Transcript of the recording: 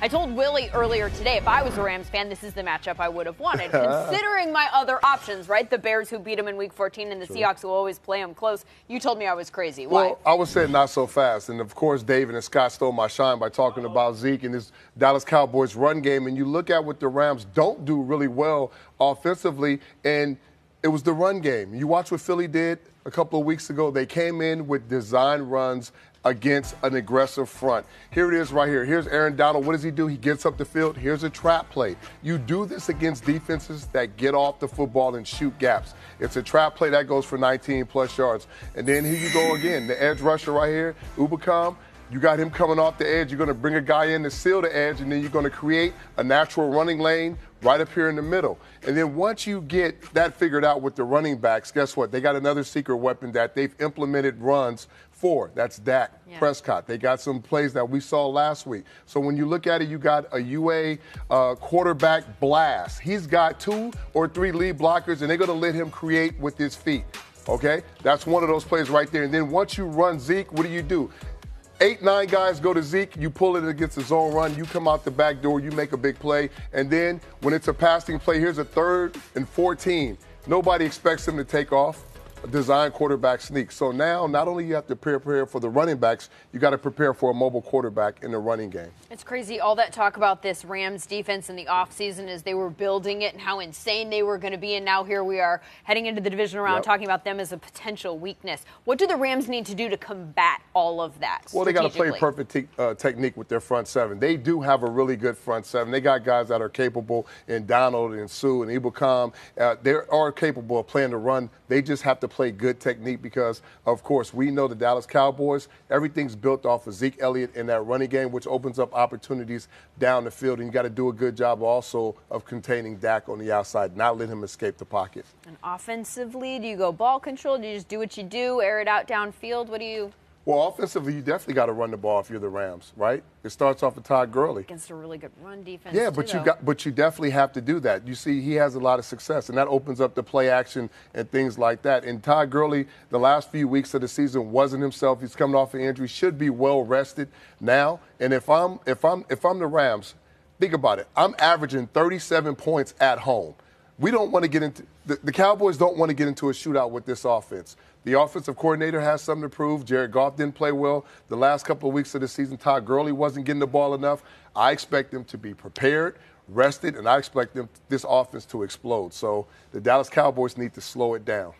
I told Willie earlier today, if I was a Rams fan, this is the matchup I would have wanted. Considering my other options, right? The Bears who beat them in Week 14 and the Seahawks who always play them close. You told me I was crazy. Why? Well, I was saying not so fast. And, of course, David and Scott stole my shine by talking about Zeke and this Dallas Cowboys run game. And you look at what the Rams don't do really well offensively, and it was the run game. You watch what Philly did a couple of weeks ago. They came in with design runs against an aggressive front. Here it is right here. Here's Aaron Donald. What does he do? He gets up the field. Here's a trap play. You do this against defenses that get off the football and shoot gaps. It's a trap play that goes for 19-plus yards. And then here you go again. The edge rusher right here, Ubicom. You got him coming off the edge. You're going to bring a guy in to seal the edge, and then you're going to create a natural running lane right up here in the middle. And then once you get that figured out with the running backs, guess what? They got another secret weapon that they've implemented runs for. That's Dak Prescott. They got some plays that we saw last week. So when you look at it, you got a UA quarterback blast. He's got 2 or 3 lead blockers, and they're going to let him create with his feet. Okay? That's one of those plays right there. And then once you run Zeke, what do? 8, 9 guys go to Zeke, you pull it against the zone run, you come out the back door, you make a big play, and then when it's a passing play, here's a 3rd and 14. Nobody expects him to take off. A design quarterback sneak. So now, not only you have to prepare for the running backs, you got to prepare for a mobile quarterback in the running game. It's crazy, all that talk about this Rams defense in the offseason as they were building it and how insane they were going to be, and now here we are heading into the division round talking about them as a potential weakness. What do the Rams need to do to combat all of that? Well, they got to play perfect technique with their front 7. They do have a really good front 7. They got guys that are capable in Donald and Sue and Ibukam. They are capable of playing the run. They just have to play good technique because, of course, we know the Dallas Cowboys, everything's built off of Zeke Elliott in that running game, which opens up opportunities down the field. And you got to do a good job also of containing Dak on the outside, not let him escape the pocket. And offensively, do you go ball control? Do you just do what you do, air it out downfield? What do you... Well, offensively, you definitely got to run the ball if you're the Rams, right? It starts off with Todd Gurley. Against a really good run defense, yeah, but you definitely have to do that. You see, he has a lot of success, and that opens up the play action and things like that. And Todd Gurley, the last few weeks of the season, wasn't himself. He's coming off an injury, should be well rested now. And if I'm the Rams, think about it. I'm averaging 37 points at home. We don't want to get into the Cowboys don't want to get into a shootout with this offense. The offensive coordinator has something to prove. Jared Goff didn't play well the last couple of weeks of the season. Todd Gurley wasn't getting the ball enough. I expect them to be prepared, rested, and I expect this offense to explode. So the Dallas Cowboys need to slow it down.